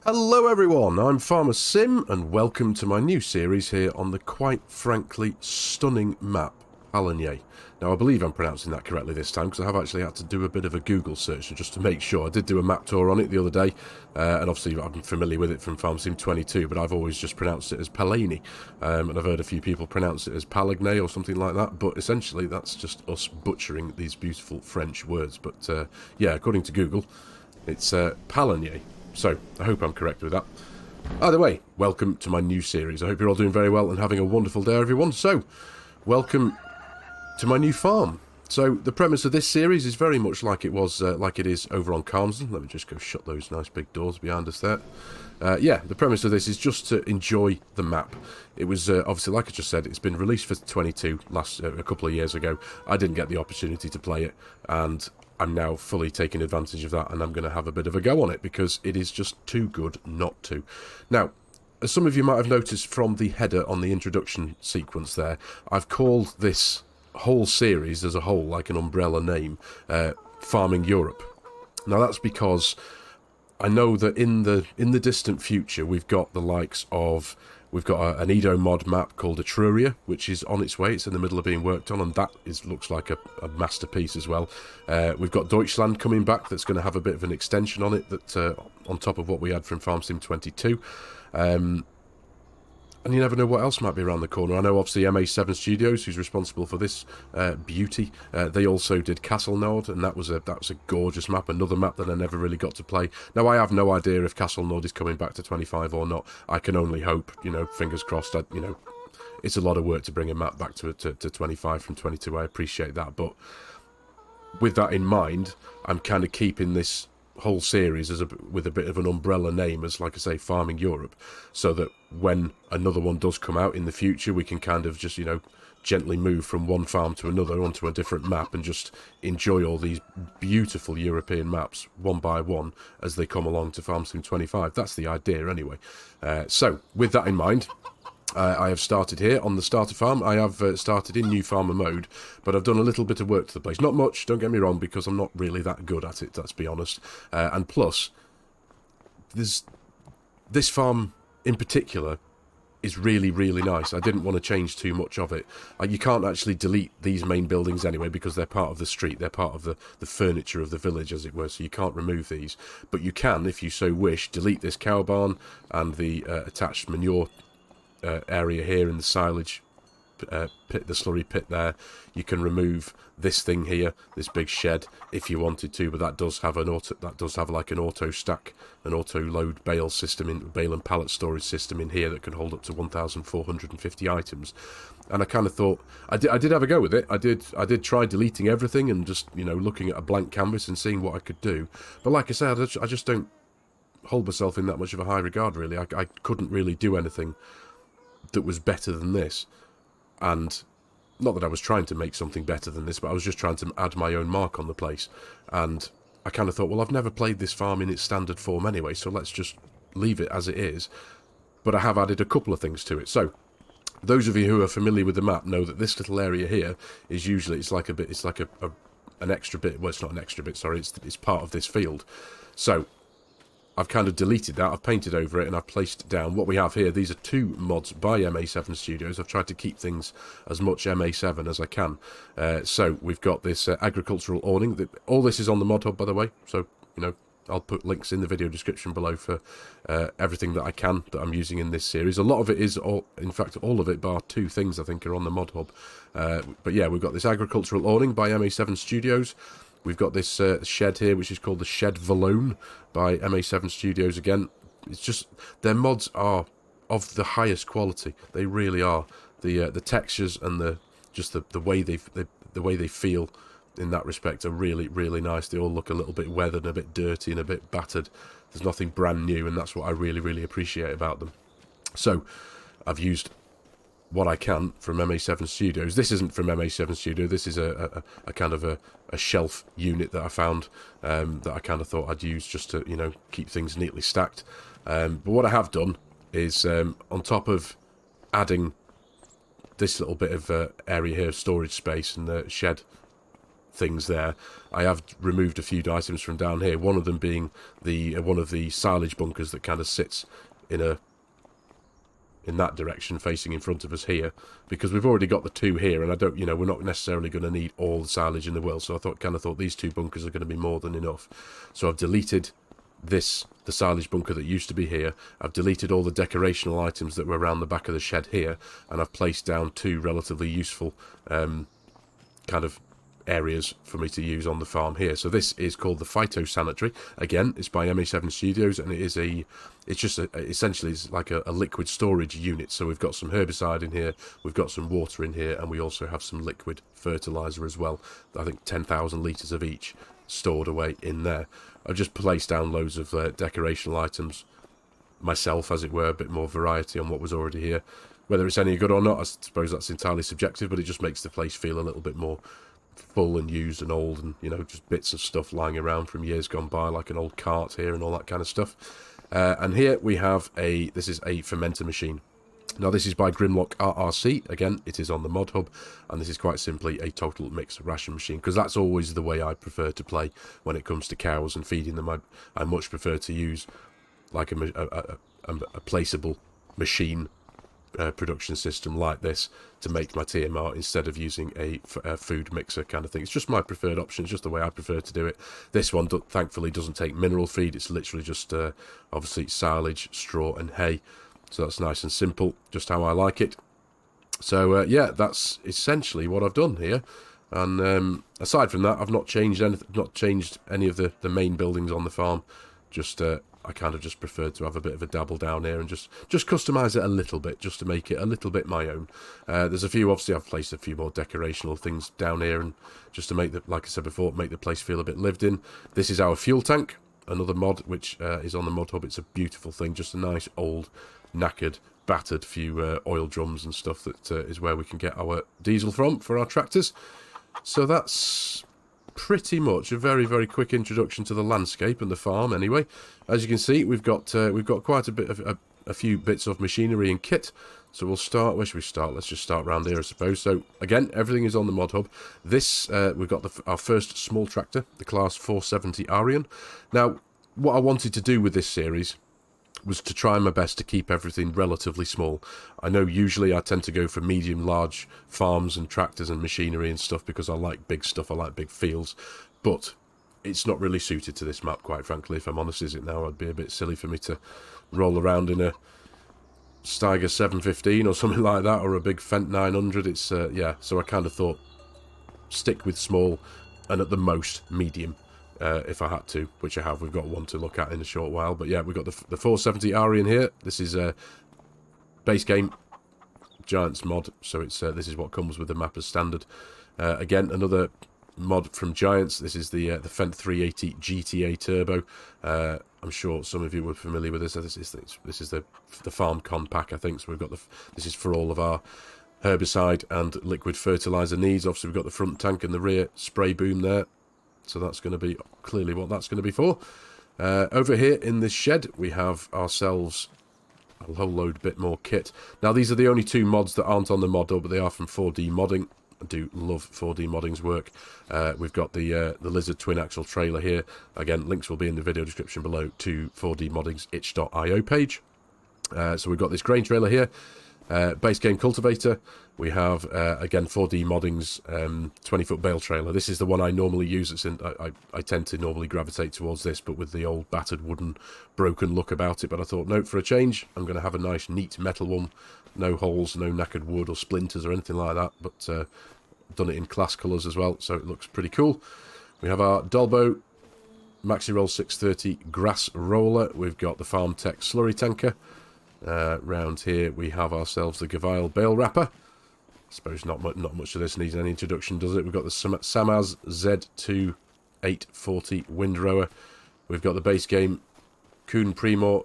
Hello everyone, I'm FARMERSIM and welcome to my new series here on the quite frankly stunning map, Pallegney. Now I believe I'm pronouncing that correctly this time because I have actually had to do a bit of a Google search just to make sure. I did do a map tour on it the other day and obviously I'm familiar with it from FARMERSIM 22, but I've always just pronounced it as Pallegney and I've heard a few people pronounce it as Pallegney or something like that, but essentially that's just us butchering these beautiful French words. But yeah, according to Google it's Pallegney. So, I hope I'm correct with that. Either way, welcome to my new series. I hope you're all doing very well and having a wonderful day, everyone. So, welcome to my new farm. So, the premise of this series is very much like it was, like it is over on Calmsden. Let me just go shut those nice big doors behind us there. Yeah, the premise of this is just to enjoy the map. It was, obviously, like I just said, it's been released for 22 a couple of years ago. I didn't get the opportunity to play it, and I'm now fully taking advantage of that, and I'm going to have a bit of a go on it because it is just too good not to. Now, as some of you might have noticed from the header on the introduction sequence there, I've called this whole series as a whole, like an umbrella name, Farming Europe. Now that's because I know that in the distant future we've got the likes of an Edo mod map called Etruria, which is on its way. It's in the middle of being worked on, and that looks like a masterpiece as well. We've got Deutschland coming back. That's going to have a bit of an extension on it, that on top of what we had from FARMERSIM 22. And you never know what else might be around the corner. I know obviously MA7 Studios, who's responsible for this beauty, they also did Castle Nord, and that was a gorgeous map, another map that I never really got to play. Now I have no idea if Castle Nord is coming back to 25 or not. I can only hope, you know, fingers crossed. You know, it's a lot of work to bring a map back to 25 from 22. I appreciate that, but with that in mind, I'm kind of keeping this whole series with a bit of an umbrella name as, like I say, Farming Europe, so that when another one does come out in the future, we can kind of just, you know, gently move from one farm to another onto a different map and just enjoy all these beautiful European maps one by one as they come along to FARMERSIM 25. That's the idea anyway. So with that in mind, I have started here on the starter farm. I have started in new farmer mode, but I've done a little bit of work to the place. Not much, don't get me wrong, because I'm not really that good at it, let's be honest. And plus, this farm in particular is really, really nice. I didn't want to change too much of it. You can't actually delete these main buildings anyway because they're part of the street. They're part of the furniture of the village, as it were, so you can't remove these. But you can, if you so wish, delete this cow barn and the attached manure area here in the silage pit, the slurry pit there. You can remove this thing here, this big shed, if you wanted to, but that does have like an auto stack, an auto load bale system, in bale and pallet storage system in here that can hold up to 1,450 items. And I kind of thought I did have a go with it. I did try deleting everything and just, you know, looking at a blank canvas and seeing what I could do. But like I said, I just don't hold myself in that much of a high regard, really. I couldn't really do anything that was better than this, and not that I was trying to make something better than this, but I was just trying to add my own mark on the place. And I kind of thought, well, I've never played this farm in its standard form anyway, so let's just leave it as it is. But I have added a couple of things to it. So those of you who are familiar with the map know that this little area here is usually, it's like an extra bit. Well, it's not an extra bit, sorry, it's part of this field. So I've kind of deleted that, I've painted over it, and I've placed down what we have here. These are two mods by MA7 Studios. I've tried to keep things as much MA7 as I can. So we've got this agricultural awning. All this is on the mod hub, by the way, so, you know, I'll put links in the video description below for everything that I can that I'm using in this series. A lot of it is, in fact, all of it, bar two things, I think, are on the mod hub. But yeah, we've got this agricultural awning by MA7 Studios. We've got this shed here, which is called the Shed Valone by MA7 Studios again. It's just, their mods are of the highest quality. They really are. The textures and the way they feel in that respect are really, really nice. They all look a little bit weathered and a bit dirty and a bit battered. There's nothing brand new, and that's what I really, really appreciate about them. So I've used what I can from MA7 Studios. This isn't from MA7 Studio. This is a kind of a shelf unit that I found that I kind of thought I'd use just to, you know, keep things neatly stacked. But what I have done is, on top of adding this little bit of area here, storage space and the shed things there. I have removed a few items from down here, one of them being the one of the silage bunkers that kind of sits in that direction facing in front of us here, because we've already got the two here, and I don't, we're not necessarily going to need all the silage in the world, so I thought these two bunkers are going to be more than enough. So I've deleted the silage bunker that used to be here. I've deleted all the decorational items that were around the back of the shed here, and I've placed down two relatively useful kind of areas for me to use on the farm here. So this is called the phytosanitary. Again, it's by MA7 Studios, and essentially it's like a liquid storage unit. So we've got some herbicide in here, we've got some water in here, and we also have some liquid fertilizer as well. I think 10,000 litres of each stored away in there. I've just placed down loads of decorational items myself, as it were, a bit more variety on what was already here. Whether it's any good or not, I suppose that's entirely subjective, but it just makes the place feel a little bit more full and used and old, and just bits of stuff lying around from years gone by, like an old cart here and all that kind of stuff. And here we have this is a fermenter machine. Now this is by Grimlock RRC. Again, it is on the Mod Hub, and this is quite simply a total mix ration machine, because that's always the way I prefer to play when it comes to cows and feeding them. I much prefer to use like a placeable machine production system like this to make my TMR, instead of using a food mixer kind of thing. It's just my preferred option. It's just the way I prefer to do it. This one thankfully doesn't take mineral feed. It's literally just obviously silage, straw and hay. So that's nice and simple, just how I like it. So yeah, that's essentially what I've done here. And aside from that, I've not changed anything, not changed any of the main buildings on the farm. Just I kind of just preferred to have a bit of a dabble down here and just customise it a little bit, just to make it a little bit my own. There's a few, obviously I've placed a few more decorational things down here, and just to make like I said before, make the place feel a bit lived in. This is our fuel tank, another mod which is on the Mod Hub. It's a beautiful thing, just a nice old knackered, battered few oil drums and stuff that is where we can get our diesel from for our tractors. So that's pretty much a very, very quick introduction to the landscape and the farm. Anyway, as you can see, we've got quite a bit of a few bits of machinery and kit. So we'll start. Where should we start? Let's just start around here, I suppose. So again, everything is on the Mod Hub. This we've got our first small tractor, the Class 470 Arian. Now, what I wanted to do with this series was to try my best to keep everything relatively small. I know usually I tend to go for medium, large farms and tractors and machinery and stuff, because I like big stuff, I like big fields, but it's not really suited to this map, quite frankly, if I'm honest, is it now? It'd be a bit silly for me to roll around in a Steiger 715 or something like that, or a big Fendt 900. It's, yeah, so I kind of thought, stick with small, and at the most, medium. If I had to, which I have. We've got one to look at in a short while, but yeah, we've got the 470 Arian here. This is a base game Giants mod, so it's this is what comes with the map as standard. Again, another mod from Giants. This is the Fendt 380 GTA Turbo. I'm sure some of you were familiar with this. This is the Farm Con pack, I think. So we've got this is for all of our herbicide and liquid fertilizer needs. Obviously, we've got the front tank and the rear spray boom there. So that's going to be clearly what that's going to be for. Over here in this shed, we have ourselves a whole load bit more kit. Now, these are the only two mods that aren't on the Mod Hub, but they are from 4D Modding. I do love 4D Modding's work. We've got the Lizard twin axle trailer here. Again, links will be in the video description below to 4D Modding's itch.io page. So we've got this grain trailer here. Base game cultivator. We have again 4D Modding's 20-foot bale trailer. This is the one I normally use. I tend to normally gravitate towards this, but with the old battered wooden broken look about it. But I thought, no, for a change, I'm going to have a nice neat metal one. No holes, no knackered wood or splinters or anything like that, but done it in class colours as well, so it looks pretty cool. We have our Dolbo Maxi Roll 630 grass roller. We've got the Farm Tech slurry tanker. Round here we have ourselves the Gavile bale wrapper. I suppose not much of this needs any introduction, does it? We've got the Samaz Z2 840 windrower. We've got the base game Kuhn Primor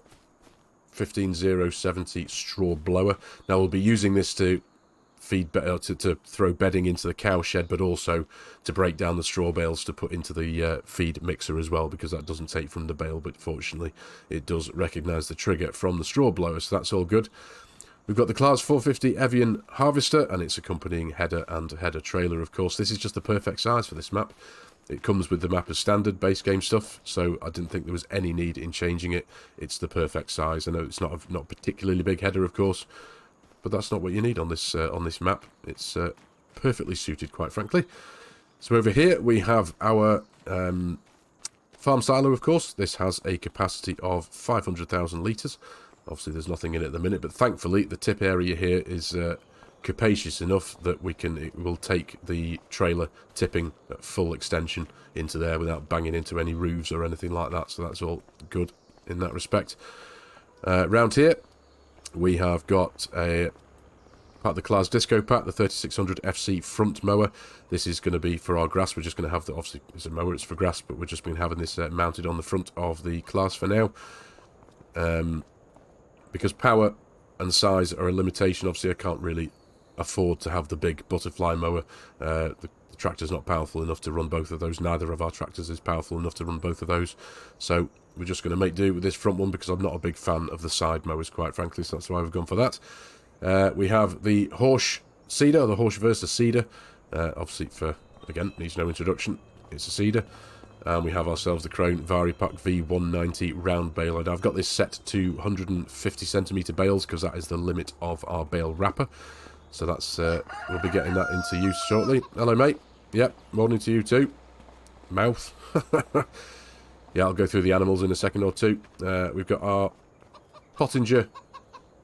15070 straw blower. Now we'll be using this to feed to throw bedding into the cow shed, but also to break down the straw bales to put into the feed mixer as well, because that doesn't take from the bale, but fortunately it does recognise the trigger from the straw blower, so that's all good. We've got the Class 450 Evian Harvester and its accompanying header and header trailer, of course. This is just the perfect size for this map. It comes with the map as standard base game stuff, so I didn't think there was any need in changing it. It's the perfect size. I know it's not a particularly big header, of course, but that's not what you need on this map. It's perfectly suited, quite frankly. So over here we have our farm silo, of course. This has a capacity of 500,000 litres. Obviously there's nothing in it at the minute, but thankfully the tip area here is capacious enough that it will take the trailer tipping at full extension into there without banging into any roofs or anything like that, so that's all good in that respect. Round here we have got a part of the Class Disco Pack, the 3600 FC front mower. This is going to be for our grass. We're just going to have obviously it's a mower, it's for grass, but we're just been having this mounted on the front of the Class for now. Because power and size are a limitation, obviously I can't really afford to have the big butterfly mower. The tractor's not powerful enough to run both of those. Neither of our tractors is powerful enough to run both of those. So we're just going to make do with this front one because I'm not a big fan of the side mowers, quite frankly, so that's why we've gone for that. We have the Horsch Cedar, the Horsch Versa Cedar. Obviously, again, needs no introduction. It's a Cedar. And we have ourselves the Krone Varipack V190 round bale. And I've got this set to 150cm bales because that is the limit of our bale wrapper. So that's we'll be getting that into use shortly. Hello, mate. Yep, morning to you too. Mouth. Yeah, I'll go through the animals in a second or two. We've got our Pottinger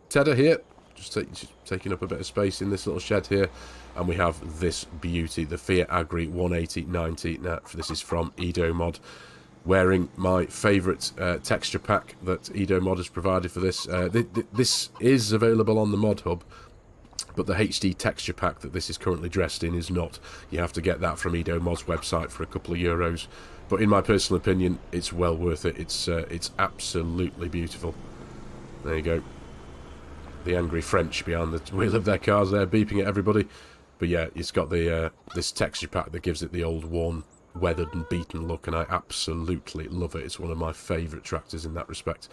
Tedder here. Just taking up a bit of space in this little shed here. And we have this beauty, the Fiat Agri 18090. Now, this is from Edo Mod. Wearing my favourite texture pack that Edo Mod has provided for this. This is available on the Mod Hub, but the HD texture pack that this is currently dressed in is not. You have to get that from Edo Mod's website for a couple of euros. But in my personal opinion, it's well worth it. It's absolutely beautiful. There you go. The angry French behind the wheel of their cars there, beeping at everybody. But yeah, it's got the this texture pack that gives it the old worn, weathered and beaten look, and I absolutely love it. It's one of my favourite tractors in that respect.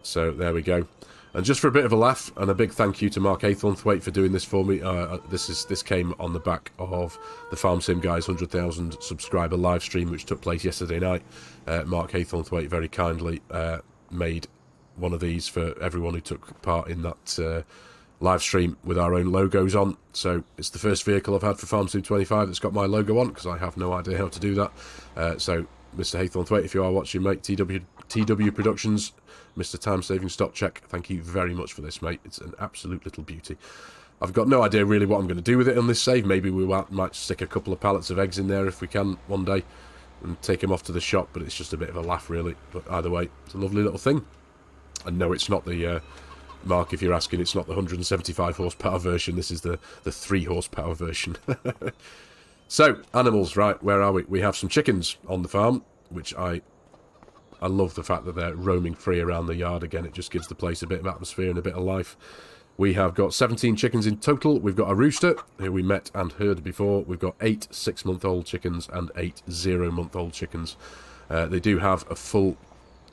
So there we go. And just for a bit of a laugh, and a big thank you to Mark Haythornthwaite for doing this for me. This came on the back of the FARMERSIM guys 100,000 subscriber live stream, which took place yesterday night. Mark Haythornthwaite very kindly made one of these for everyone who took part in that live stream with our own logos on. So it's the first vehicle I've had for FARMERSIM 25 that's got my logo on, because I have no idea how to do that. So Mr. Haythornthwaite, if you are watching, mate, TW Productions, Mr. Time Saving Stock Check, thank you very much for this, mate. It's an absolute little beauty. I've got no idea really what I'm going to do with it on this save. Maybe we might stick a couple of pallets of eggs in there if we can one day and take them off to the shop, but it's just a bit of a laugh really. But either way, it's a lovely little thing. And no, it's not the Mark, if you're asking, it's not the 175 horsepower version. This is the 3 horsepower version. So, animals, right, where are we? We have some chickens on the farm, which I love the fact that they're roaming free around the yard. Again, it just gives the place a bit of atmosphere and a bit of life. We have got 17 chickens in total. We've got a rooster, who we met and heard before. We've got 8 6-month-old chickens and 8 0-month-old chickens. They do have a full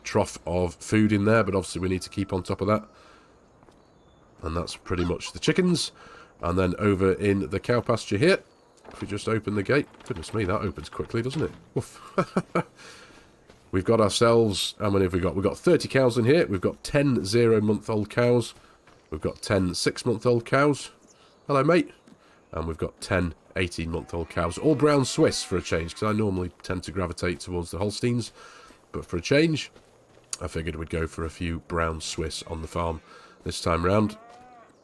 trough of food in there, but obviously we need to keep on top of that. And that's pretty much the chickens. And then over in the cow pasture here, if we just open the gate, goodness me, that opens quickly, doesn't it? Woof. We've got ourselves, how many have we got? We've got 30 cows in here. We've got 10 0-month-old cows. We've got 10 6-month-old cows. Hello, mate. And we've got 10 18-month-old cows. All brown Swiss for a change, because I normally tend to gravitate towards the Holsteins. But for a change, I figured we'd go for a few brown Swiss on the farm this time round.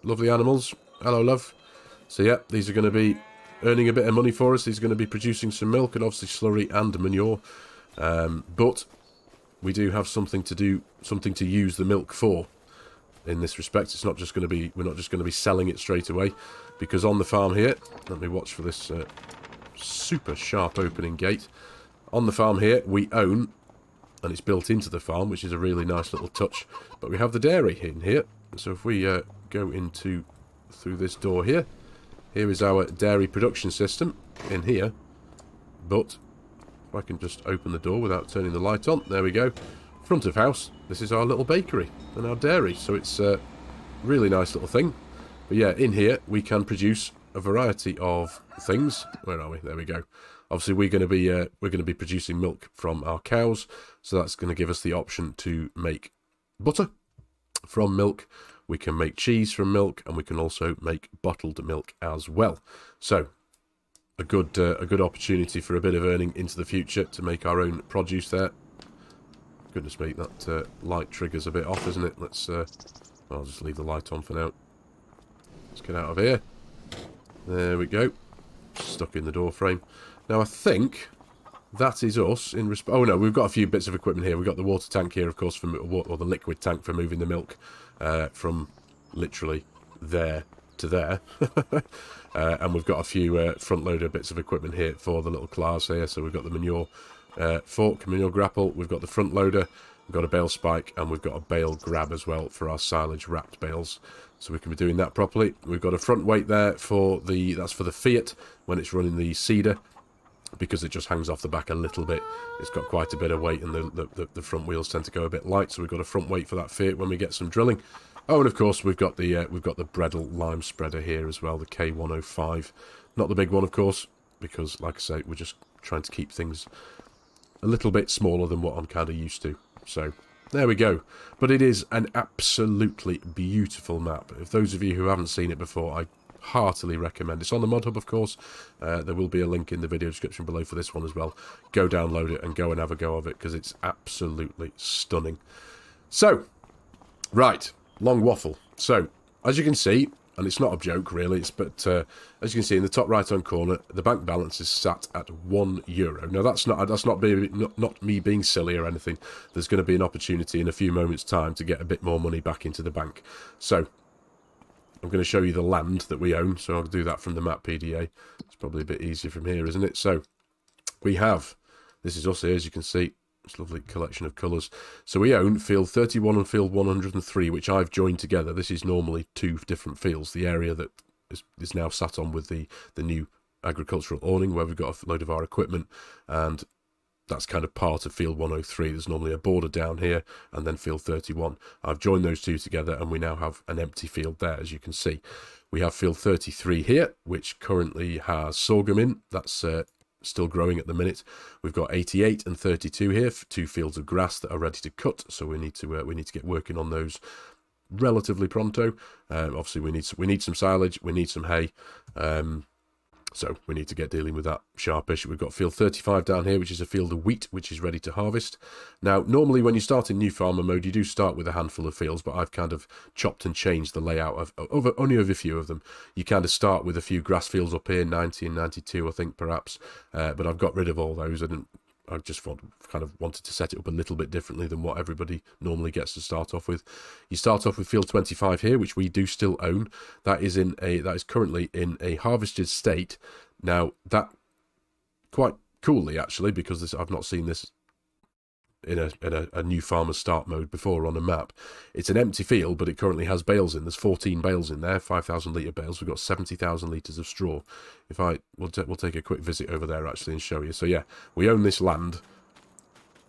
Lovely animals. Hello, love. So, yeah, these are going to be earning a bit of money for us. These are going to be producing some milk and obviously slurry and manure. But we do have something to use the milk for in this respect. It's not just going to be, we're not just going to be selling it straight away, because on the farm here, let me watch for this super sharp opening gate. On the farm here, we own, and it's built into the farm, which is a really nice little touch, but we have the dairy in here. So if we go through this door here, here is our dairy production system in here. But if I can just open the door without turning the light on, there we go. Front of house, this is our little bakery and our dairy. So it's really nice little thing. But yeah, in here we can produce a variety of things. Where are we? There we go. Obviously, we're going to be producing milk from our cows, so that's going to give us the option to make butter from milk. We can make cheese from milk, and we can also make bottled milk as well. So a good opportunity for a bit of earning into the future to make our own produce there. Goodness me, that light trigger's a bit off, isn't it? Let's I'll just leave the light on for now. Let's get out of here. There we go. Stuck in the door frame. Now I think that is us in resp. Oh no, we've got a few bits of equipment here. We've got the water tank here, of course, for or the liquid tank for moving the milk from literally there to there. And we've got a few front loader bits of equipment here for the little claws here. So we've got the manure fork, manure grapple. We've got the front loader. We've got a bale spike, and we've got a bale grab as well for our silage wrapped bales. So we can be doing that properly. We've got a front weight there for that's for the Fiat when it's running the cedar, because it just hangs off the back a little bit. It's got quite a bit of weight, and the front wheels tend to go a bit light. So we've got a front weight for that Fiat when we get some drilling. Oh, and of course we've got the Bredel lime spreader here as well, the K105. Not the big one, of course, because like I say, we're just trying to keep things a little bit smaller than what I'm kind of used to. So there we go. But it is an absolutely beautiful map. If those of you who haven't seen it before, I heartily recommend. It's on the Mod Hub, of course. There will be a link in the video description below for this one as well. Go download it and go and have a go of it, because it's absolutely stunning. So, right, long waffle. So, as you can see, and it's not a joke really, but as you can see in the top right hand corner, the bank balance is sat at €1. Now that's not me being silly or anything. There's going to be an opportunity in a few moments' time to get a bit more money back into the bank. So I'm going to show you the land that we own. So I'll do that from the map PDA. It's probably a bit easier from here, isn't it? So we have, this is us here, as you can see. It's a lovely collection of colours. So we own field 31 and field 103, which I've joined together. This is normally two different fields. The area that is now sat on with the new agricultural awning, where we've got a load of our equipment, and that's kind of part of field 103. There's normally a border down here, and then field 31. I've joined those two together, and we now have an empty field there, as you can see. We have field 33 here, which currently has sorghum in. That's still growing at the minute. We've got 88 and 32 here, two fields of grass that are ready to cut. So we need to get working on those relatively pronto. Obviously, we need some silage, we need some hay. So we need to get dealing with that sharpish. We've got field 35 down here, which is a field of wheat, which is ready to harvest. Now, normally when you start in new farmer mode, you do start with a handful of fields, but I've kind of chopped and changed the layout of only a few of them. You kind of start with a few grass fields up here, 90 and 92, I think, perhaps. But I've got rid of all those, and I just kind of wanted to set it up a little bit differently than what everybody normally gets to start off with. You start off with field 25 here, which we do still own. That is currently in a harvested state. Now, that quite coolly actually, because I've not seen this in a new farmer start mode before on a map. It's an empty field, but it currently has bales in. There's 14 bales in there, 5,000 litre bales. We've got 70,000 litres of straw. We'll take a quick visit over there actually and show you. So yeah, we own this land,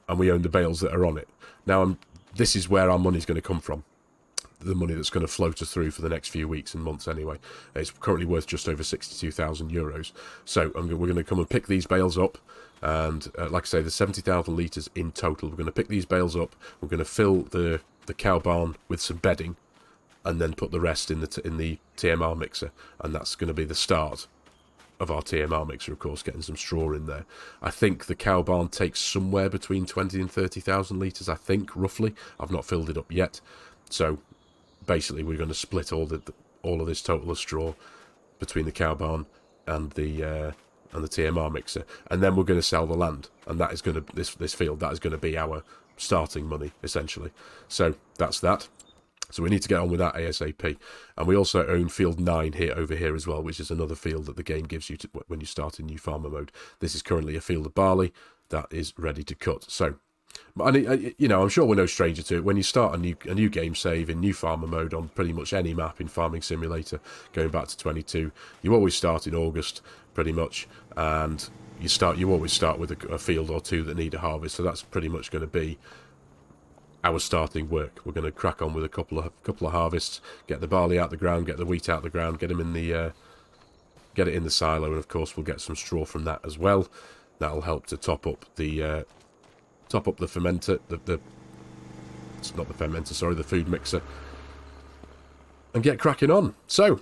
and we own the bales that are on it. Now, this is where our money's going to come from. The money that's going to float us through for the next few weeks and months anyway. It's currently worth just over €62,000. So we're going to come and pick these bales up. And like I say, there's 70,000 litres in total. We're going to pick these bales up. We're going to fill the cow barn with some bedding, and then put the rest in the TMR mixer. And that's going to be the start of our TMR mixer, of course, getting some straw in there. I think the cow barn takes somewhere between 20 and 30,000 litres, I think, roughly. I've not filled it up yet. So basically, we're going to split all of this total of straw between the cow barn and the TMR mixer, and then we're going to sell the land, and that is going to this field, that is going to be our starting money essentially. So that's that. So we need to get on with that ASAP. And we also own field 9 over here as well, which is another field that the game gives you when you start in new farmer mode. This is currently a field of barley that is ready to cut. So, you know, I'm sure we're no stranger to it. When you start a new game save in new farmer mode on pretty much any map in Farming Simulator, going back to 22, you always start in August, pretty much, and you always start with a field or two that need a harvest. So that's pretty much going to be our starting work. We're going to crack on with a couple of harvests, get the barley out the ground, get the wheat out the ground, get them in the get it in the silo, and of course we'll get some straw from that as well. That'll help to top up the fermenter, it's not the fermenter, sorry, the food mixer, and get cracking on. So,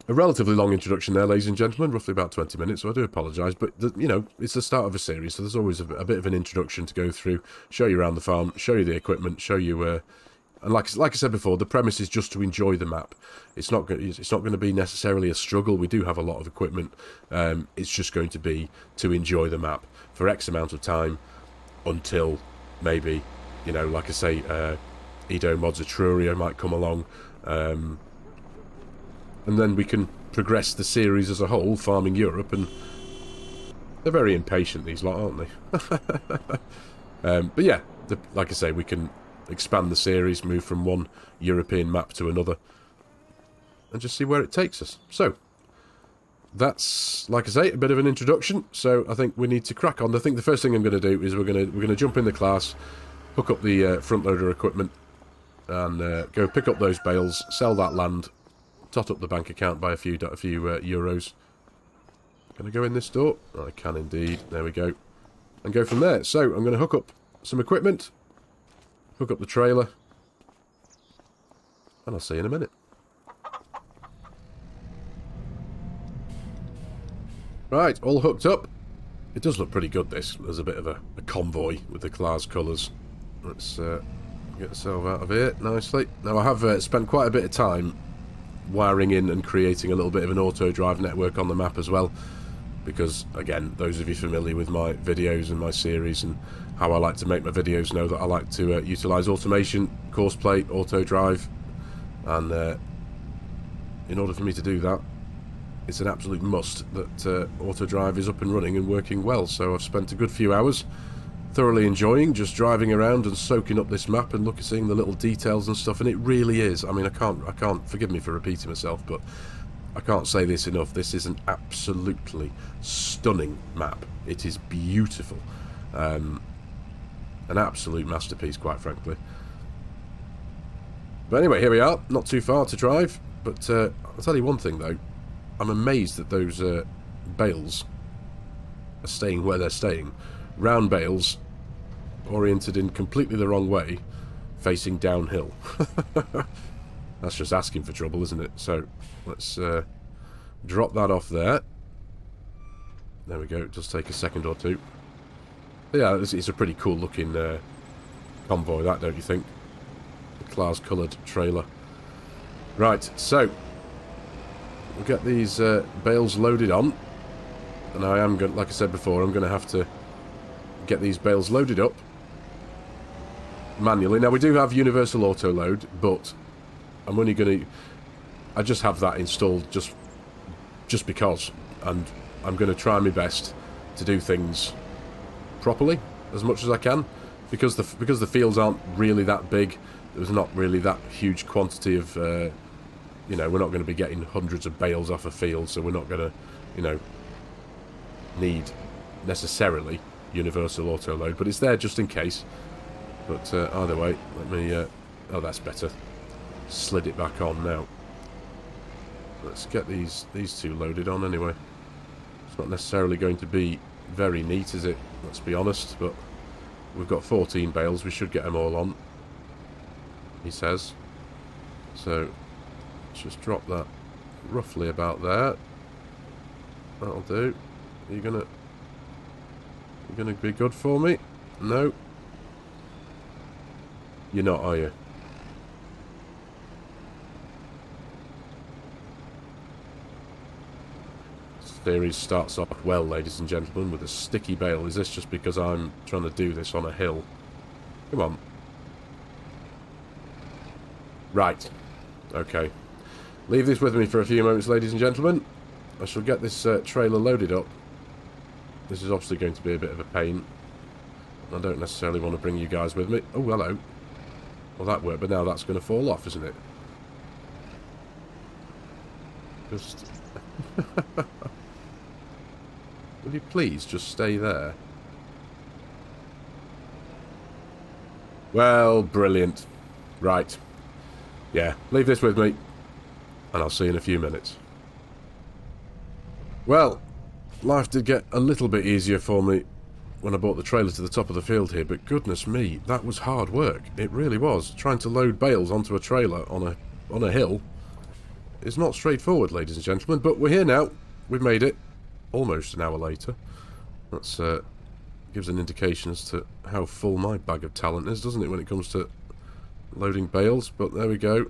a relatively long introduction there, ladies and gentlemen, roughly about 20 minutes, so I do apologise, but, you know, it's the start of a series, so there's always a bit of an introduction to go through, show you around the farm, show you the equipment, show you, and like I said before, the premise is just to enjoy the map. It's not going to be necessarily a struggle. We do have a lot of equipment. It's just going to be to enjoy the map for X amount of time until maybe, you know, like I say, Edo Mods Etruria might come along, and then we can progress the series as a whole, farming Europe, and they're very impatient, these lot, aren't they? But yeah, like I say, we can expand the series, move from one European map to another, and just see where it takes us. So, that's, like I say, a bit of an introduction, so I think we need to crack on. I think the first thing I'm going to do is we're going to jump in the class, hook up the front loader equipment, and go pick up those bales, sell that land, tot up the bank account by a few euros. Can I go in this door? I can indeed. There we go. And go from there. So, I'm going to hook up some equipment, hook up the trailer, and I'll see you in a minute. Right, all hooked up. It does look pretty good, this. There's a bit of a convoy with the class colours. Let's get ourselves out of here nicely. Now, I have spent quite a bit of time wiring in and creating a little bit of an auto drive network on the map as well, because, again, those of you familiar with my videos and my series and how I like to make my videos know that I like to utilise automation, course play, auto drive, and in order for me to do that, it's an absolute must that auto drive is up and running and working well. So I've spent a good few hours thoroughly enjoying just driving around and soaking up this map and seeing the little details and stuff, and it really is. I mean, I can't, forgive me for repeating myself, but I can't say this enough. This is an absolutely stunning map. It is beautiful. An absolute masterpiece, quite frankly. But anyway, here we are. Not too far to drive, but I'll tell you one thing, though. I'm amazed that those bales are staying where they're staying. Round bales, oriented in completely the wrong way, facing downhill. That's just asking for trouble, isn't it? So, let's drop that off there. There we go. It does take a second or two. But yeah, it's a pretty cool looking convoy, that, don't you think? The class coloured trailer. Right, so we'll get these bales loaded on, and I am going, like I said before, I'm going to have to get these bales loaded up manually. Now, we do have universal auto load, but I'm only going to, I just have that installed just because, and I'm going to try my best to do things properly as much as I can, because the fields aren't really that big. There's not really that huge quantity of you know, we're not going to be getting hundreds of bales off a field, so we're not going to, you know, need necessarily universal auto load, but it's there just in case. But either way, let me oh, that's better. Slid it back on now. Let's get these two loaded on anyway. It's not necessarily going to be very neat, is it? Let's be honest, but we've got 14 bales. We should get them all on, he says. So let's just drop that roughly about there. That'll do. Are you gonna be good for me? No. You're not, are you? Series starts off well, ladies and gentlemen, with a sticky bale. Is this just because I'm trying to do this on a hill? Come on. Right. Okay. Leave this with me for a few moments, ladies and gentlemen. I shall get this trailer loaded up. This is obviously going to be a bit of a pain. I don't necessarily want to bring you guys with me. Oh, hello. Well, that worked, but now that's going to fall off, isn't it? Just... Will you please just stay there? Well, brilliant. Right. Yeah, leave this with me, and I'll see you in a few minutes. Well, life did get a little bit easier for me when I brought the trailer to the top of the field here, but goodness me, that was hard work. It really was. Trying to load bales onto a trailer on a hill is not straightforward, ladies and gentlemen, but we're here now. We've made it almost an hour later. That's gives an indication as to how full my bag of talent is, doesn't it, when it comes to loading bales? But there we go.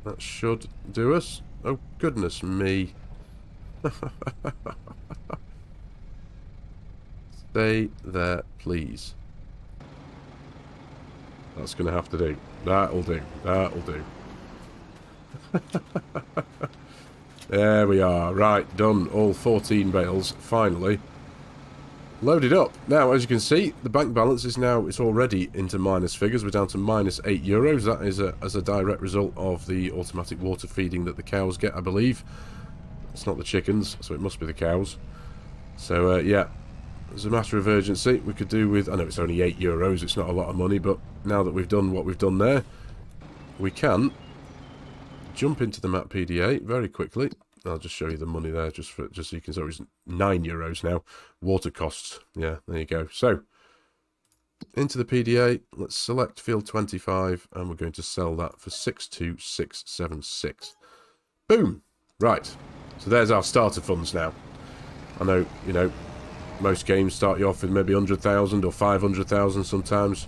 That should do us. Oh, goodness me. Stay there, please. That's going to have to do. That'll do. That'll do. There we are. Right, done. All 14 bales, finally. Loaded up. Now, as you can see, the bank balance is now, it's already into minus figures. We're down to minus €8. That is as a direct result of the automatic water feeding that the cows get, I believe. It's not the chickens, so it must be the cows. So, yeah, as a matter of urgency, we could do with, I know it's only €8, it's not a lot of money, but now that we've done what we've done there, we can jump into the map PDA very quickly. I'll just show you the money there, just so you can see it's €9 now. Water costs. Yeah, there you go. So, into the PDA, let's select field 25, and we're going to sell that for 62676. Boom! Right. So there's our starter funds now. I know, you know, most games start you off with maybe 100,000 or 500,000 sometimes.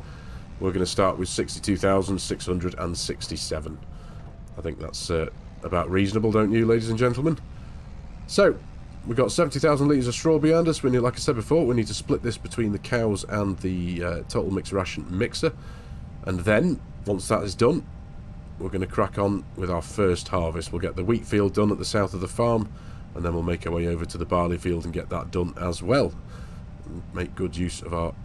We're going to start with 62,667. I think that's about reasonable, don't you, ladies and gentlemen? So, we've got 70,000 litres of straw behind us. We need, like I said before, we need to split this between the cows and the total mix ration mixer. And then, once that is done, we're going to crack on with our first harvest. We'll get the wheat field done at the south of the farm, and then we'll make our way over to the barley field and get that done as well. Make good use of our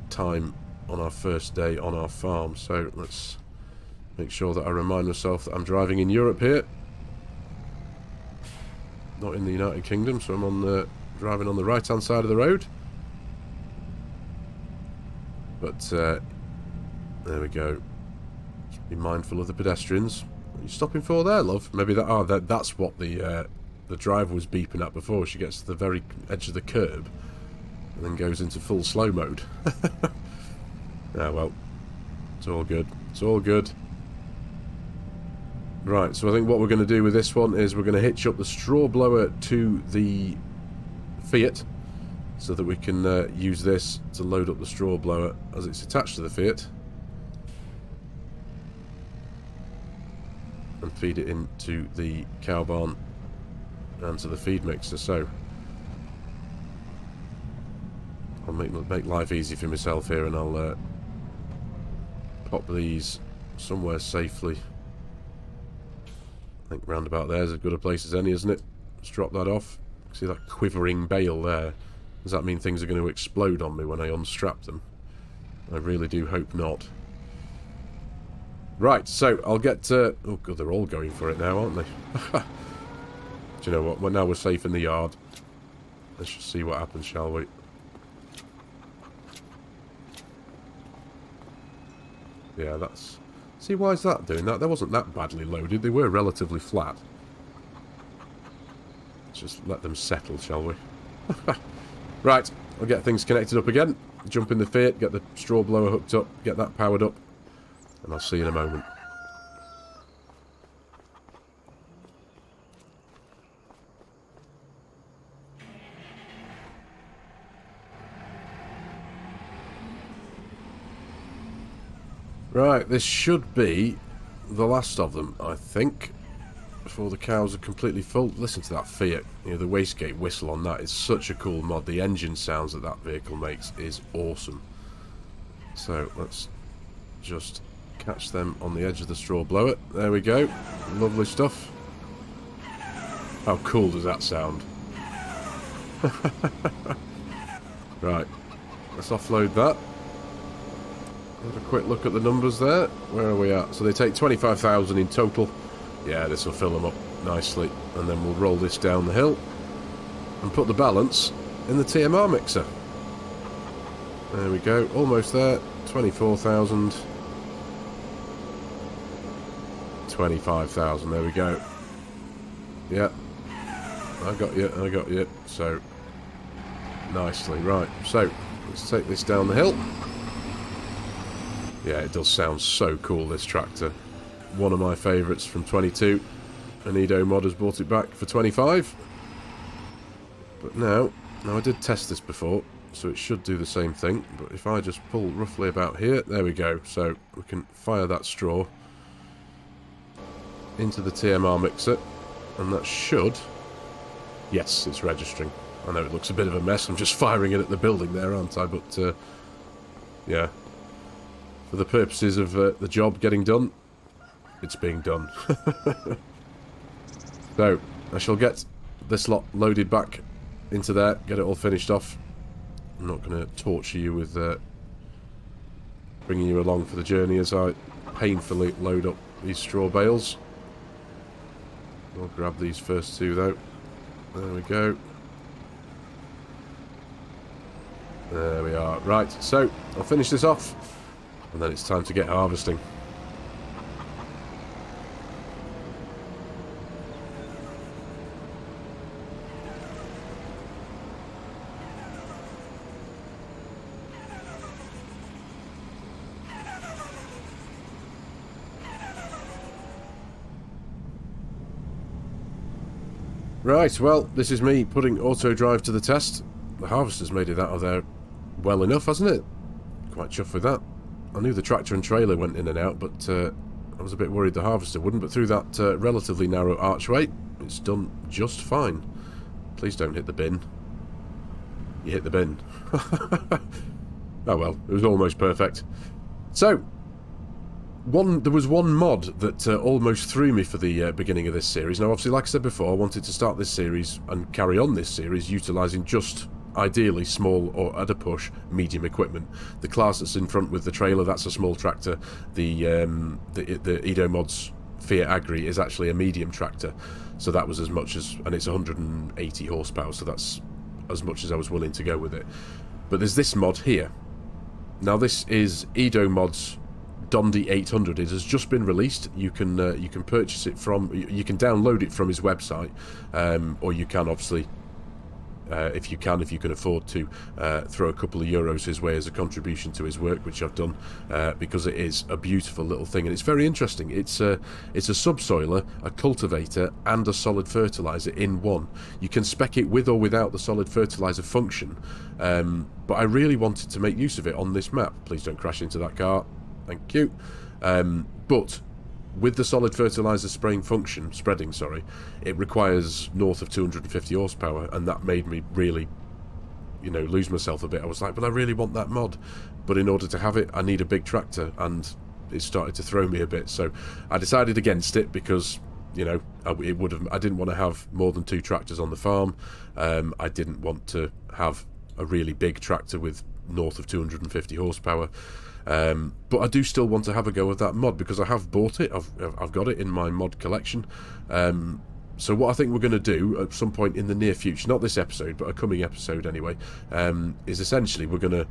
time on our first day on our farm. So, let's make sure that I remind myself that I'm driving in Europe here. Not in the United Kingdom, so I'm on driving on the right-hand side of the road. But there we go. Just be mindful of the pedestrians. What are you stopping for there, love? Maybe that's what the driver was beeping at before. She gets to the very edge of the curb and then goes into full slow mode. Ah, well, it's all good. It's all good. Right, so I think what we're going to do with this one is we're going to hitch up the straw blower to the Fiat so that we can use this to load up the straw blower as it's attached to the Fiat and feed it into the cow barn and to the feed mixer. So I'll make life easy for myself here, and I'll pop these somewhere safely. I think round about there is as good a place as any, isn't it? Let's drop that off. See that quivering bale there? Does that mean things are going to explode on me when I unstrap them? I really do hope not. Right, so I'll get... oh, God, they're all going for it now, aren't they? Do you know what? Well, now we're safe in the yard. Let's just see what happens, shall we? Yeah, that's... See, why is that doing that? That wasn't that badly loaded. They were relatively flat. Let's just let them settle, shall we? Right, I'll get things connected up again. Jump in the Fiat, get the straw blower hooked up, get that powered up, and I'll see you in a moment. Right, this should be the last of them, I think, before the cows are completely full. Listen to that Fiat. You know, the wastegate whistle on that is such a cool mod. The engine sounds that that vehicle makes is awesome. So, let's just catch them on the edge of the straw blower. There we go. Lovely stuff. How cool does that sound? Right, let's offload that. Have a quick look at the numbers there. Where are we at? So they take 25,000 in total. Yeah, this will fill them up nicely. And then we'll roll this down the hill and put the balance in the TMR mixer. There we go. Almost there. 24,000. 25,000, there we go. Yeah. I got you. So, nicely. Right, so, let's take this down the hill. Yeah, it does sound so cool, this tractor. One of my favourites from 22. And Edo Mod has bought it back for 25. But now I did test this before, so it should do the same thing. But if I just pull roughly about here, there we go. So we can fire that straw into the TMR mixer, and that should... Yes, it's registering. I know it looks a bit of a mess. I'm just firing it at the building there, aren't I? But, yeah. For the purposes of the job getting done, it's being done. So, I shall get this lot loaded back into there, get it all finished off. I'm not going to torture you with bringing you along for the journey as I painfully load up these straw bales. I'll grab these first two though. There we go. There we are. Right, so I'll finish this off and then it's time to get harvesting. Right, well, this is me putting auto drive to the test. The harvester's made it out of there well enough, hasn't it? Quite chuffed with that. I knew the tractor and trailer went in and out, but I was a bit worried the harvester wouldn't. But through that relatively narrow archway, it's done just fine. Please don't hit the bin. You hit the bin. Oh well, it was almost perfect. So, there was one mod that almost threw me for the beginning of this series. Now, obviously, like I said before, I wanted to start this series and carry on this series utilising just, ideally, small or, at a push, medium equipment. The class that's in front with the trailer, that's a small tractor. The Edo Mod's Fiat Agri is actually a medium tractor. So that was as much as... And it's 180 horsepower, so that's as much as I was willing to go with it. But there's this mod here. Now, this is Edo Mod's Dondi 800. It has just been released. You can purchase it from... You can download it from his website, or you can obviously, if you can afford to, throw a couple of euros his way as a contribution to his work, which I've done, because it is a beautiful little thing and it's very interesting. It's a subsoiler, a cultivator, and a solid fertilizer in one. You can spec it with or without the solid fertilizer function, but I really wanted to make use of it on this map. Please don't crash into that car. Thank you. But with the solid fertilizer spreading, it requires north of 250 horsepower, and that made me really, lose myself a bit. I was like, but I really want that mod, but in order to have it, I need a big tractor, and it started to throw me a bit. So I decided against it because, I didn't want to have more than 2 tractors on the farm. I didn't want to have a really big tractor with north of 250 horsepower. But I do still want to have a go at that mod because I have bought it. I've got it in my mod collection. So what I think we're going to do at some point in the near future, not this episode, but a coming episode anyway, is essentially we're going to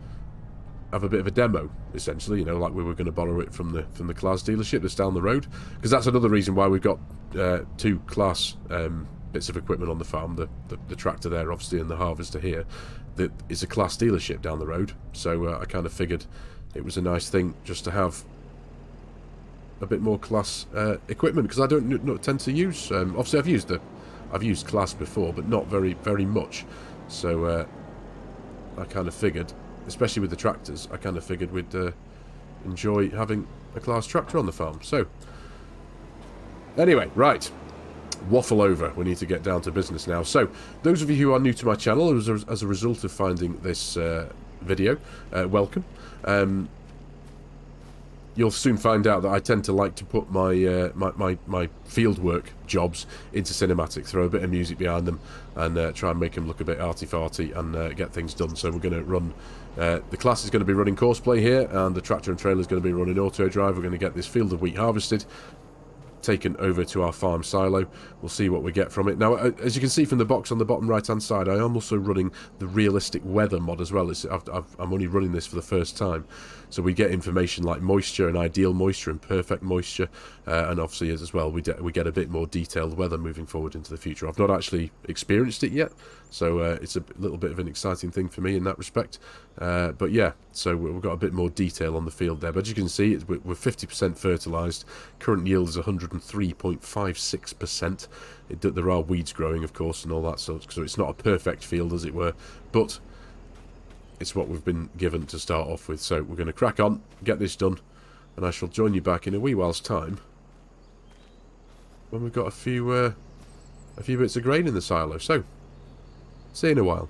have a bit of a demo, essentially, like we were going to borrow it from the Class dealership that's down the road, because that's another reason why we've got 2 Class bits of equipment on the farm, the tractor there obviously and the harvester here. That is a Class dealership down the road, so I kind of figured it was a nice thing just to have a bit more Class equipment, because I don't tend to use... obviously, I've used Class before, but not very much. So I kind of figured, especially with the tractors, I kind of figured we'd enjoy having a Class tractor on the farm. So anyway, right. Waffle over. We need to get down to business now. So, those of you who are new to my channel as a result of finding this video, welcome. You'll soon find out that I tend to like to put my my fieldwork jobs into cinematic, throw a bit of music behind them, and try and make them look a bit arty-farty and get things done. So we're going to run... the class is going to be running courseplay here, and the tractor and trailer is going to be running auto drive. We're going to get this field of wheat harvested. taken over to our farm silo. We'll see what we get from it. Now, as you can see from the box on the bottom right hand side, I am also running the realistic weather mod as well. I'm only running this for the first time, so we get information like moisture and ideal moisture and perfect moisture, and obviously as well we get a bit more detailed weather moving forward into the future. I've not actually experienced it yet, so it's a little bit of an exciting thing for me in that respect, but yeah, so we've got a bit more detail on the field there. But as you can see, we're 50% fertilised. Current yield is 103.56%. There are weeds growing, of course, and all that sort, so it's not a perfect field, as it were, but it's what we've been given to start off with. So we're going to crack on, get this done, and I shall join you back in a wee while's time when we've got a few bits of grain in the silo. So, see you in a while.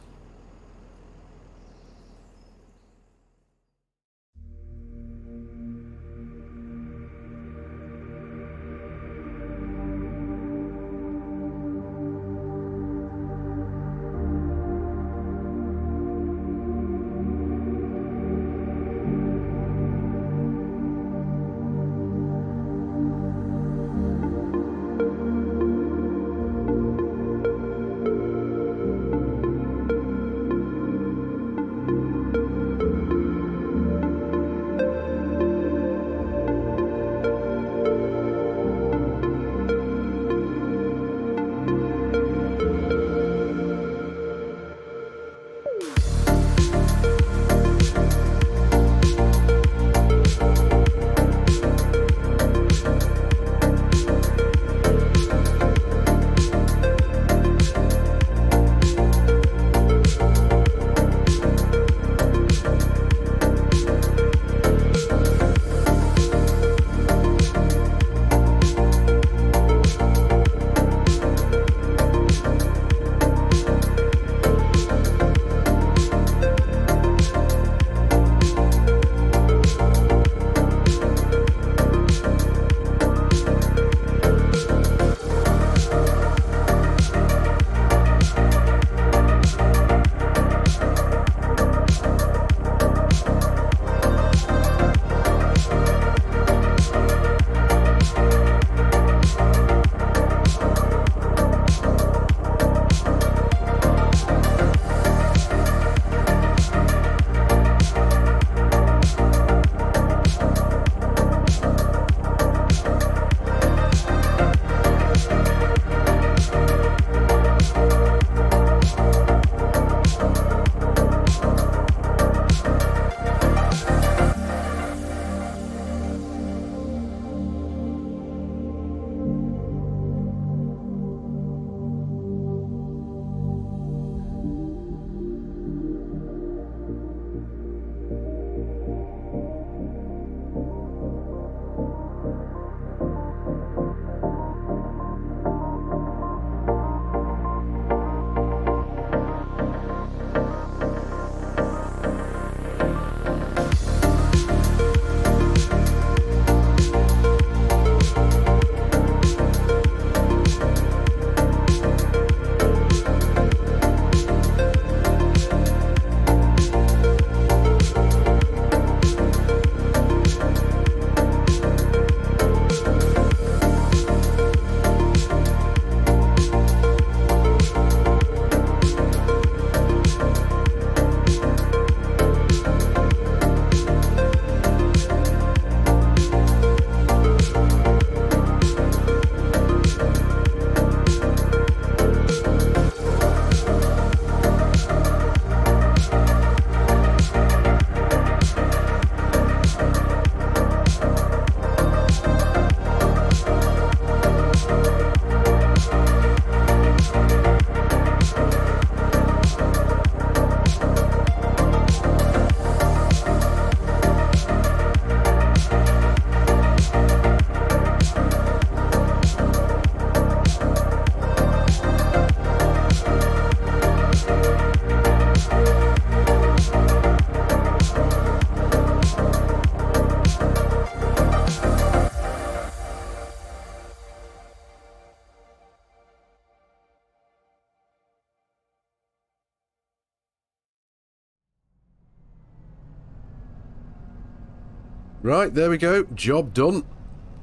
Right, there we go. Job done.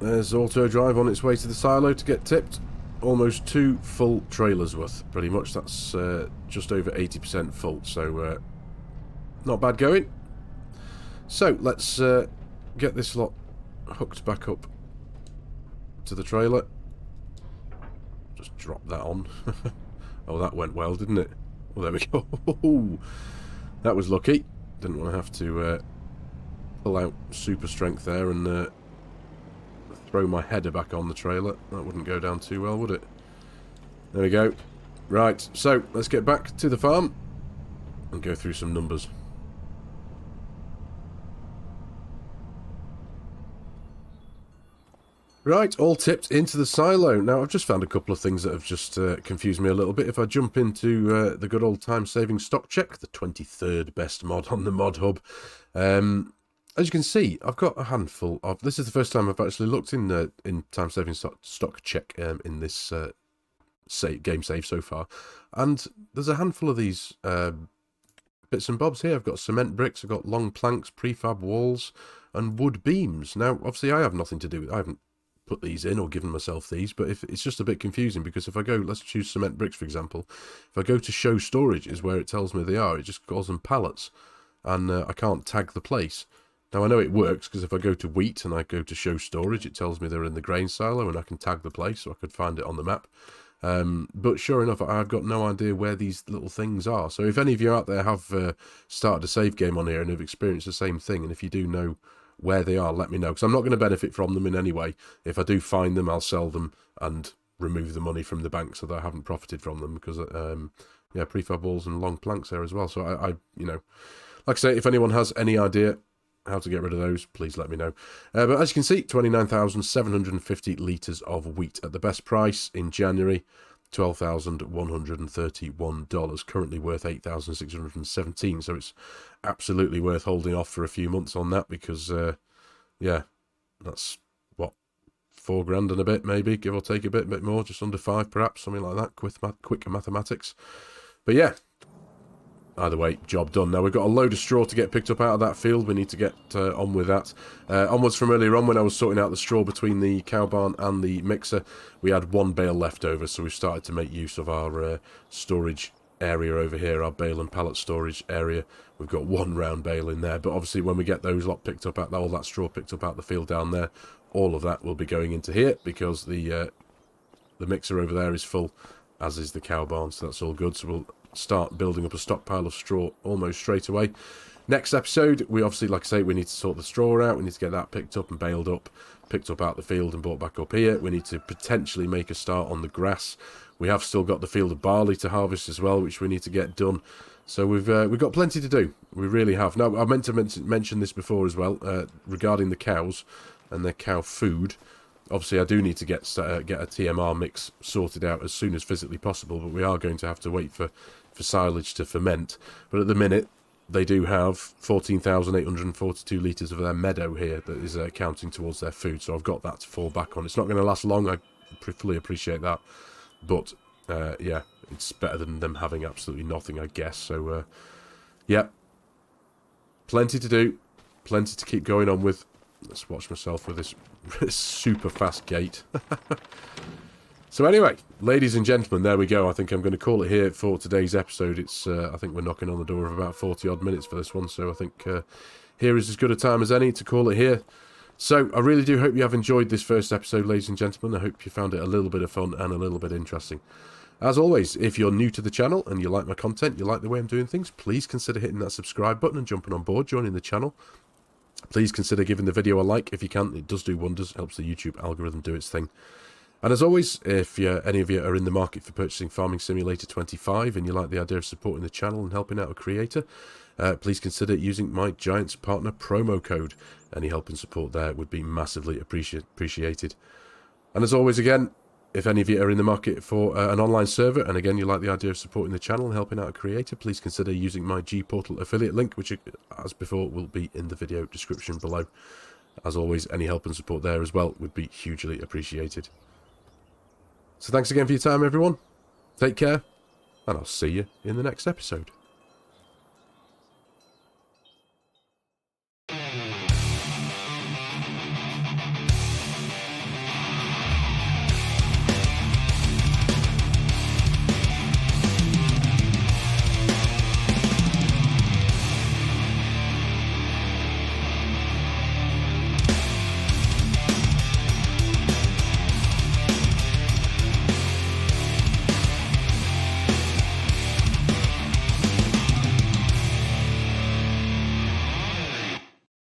There's auto drive on its way to the silo to get tipped. Almost 2 full trailers worth, pretty much. That's just over 80% full, so not bad going. So let's get this lot hooked back up to the trailer. Just drop that on. Oh, that went well, didn't it? Well, there we go. That was lucky. Didn't want to have to pull out super strength there and throw my header back on the trailer. That wouldn't go down too well, would it? There we go. Right, so let's get back to the farm and go through some numbers. Right, all tipped into the silo. Now, I've just found a couple of things that have just confused me a little bit. If I jump into the good old time-saving stock check, the 23rd best mod on the Mod Hub, as you can see, I've got a handful of... This is the first time I've actually looked in time-saving stock check in this game save so far. And there's a handful of these bits and bobs here. I've got cement bricks, I've got long planks, prefab walls, and wood beams. Now, obviously, I have nothing to do with it. I haven't put these in or given myself these, but if it's just a bit confusing, because if I go, let's choose cement bricks for example, if I go to show storage is where it tells me they are, it just calls them pallets, and I can't tag the place. Now I know it works because if I go to wheat and I go to show storage, it tells me they're in the grain silo and I can tag the place, so I could find it on the map. But sure enough, I've got no idea where these little things are. So if any of you out there have started a save game on here and have experienced the same thing, and if you do know where they are, let me know, because I'm not going to benefit from them in any way. If I do find them, I'll sell them and remove the money from the bank so that I haven't profited from them, because yeah, prefab walls and long planks there as well. So I you know, like I say, if anyone has any idea how to get rid of those, please let me know. But as you can see, 29,750 litres of wheat at the best price in January, $12,131, currently worth $8,617, so it's absolutely worth holding off for a few months on that, because yeah, that's what, $4,000 and a bit, maybe, give or take a bit more, just under 5 perhaps, something like that, quick mathematics. But yeah, either way, job done. Now we've got a load of straw to get picked up out of that field. We need to get on with that. Onwards from earlier on, when I was sorting out the straw between the cow barn and the mixer, we had 1 bale left over, so we've started to make use of our storage area over here, our bale and pallet storage area. We've got 1 round bale in there, but obviously when we get those lot picked up, all that straw picked up out the field down there, all of that will be going into here, because the mixer over there is full, as is the cow barn, so that's all good. So we'll start building up a stockpile of straw almost straight away. Next episode, we obviously, like I say, we need to sort the straw out. We need to get that picked up and baled up, picked up out the field and brought back up here. We need to potentially make a start on the grass. We have still got the field of barley to harvest as well, which we need to get done. So we've got plenty to do. We really have. Now, I meant to mention this before as well, regarding the cows and their cow food. Obviously, I do need to get a TMR mix sorted out as soon as physically possible, but we are going to have to wait for silage to ferment. But at the minute, they do have 14,842 litres of their meadow here that is counting towards their food, so I've got that to fall back on. It's not going to last long, I fully appreciate that, but yeah, it's better than them having absolutely nothing, I guess. So yeah, plenty to do, plenty to keep going on with. Let's watch myself with this super fast gate. So anyway, ladies and gentlemen, there we go. I think I'm going to call it here for today's episode. It's I think we're knocking on the door of about 40 odd minutes for this one, so I think here is as good a time as any to call it here. So I really do hope you have enjoyed this first episode, ladies and gentlemen. I hope you found it a little bit of fun and a little bit interesting. As always, if you're new to the channel and you like my content, you like the way I'm doing things, please consider hitting that subscribe button and jumping on board, joining the channel. Please consider giving the video a like if you can. It does do wonders, helps the YouTube algorithm do its thing. And as always, if any of you are in the market for purchasing Farming Simulator 25 and you like the idea of supporting the channel and helping out a creator, please consider using my Giants Partner promo code. Any help and support there would be massively appreciated. And as always, again, if any of you are in the market for an online server, and again, you like the idea of supporting the channel and helping out a creator, please consider using my G-Portal affiliate link, which, as before, will be in the video description below. As always, any help and support there as well would be hugely appreciated. So thanks again for your time, everyone. Take care, and I'll see you in the next episode.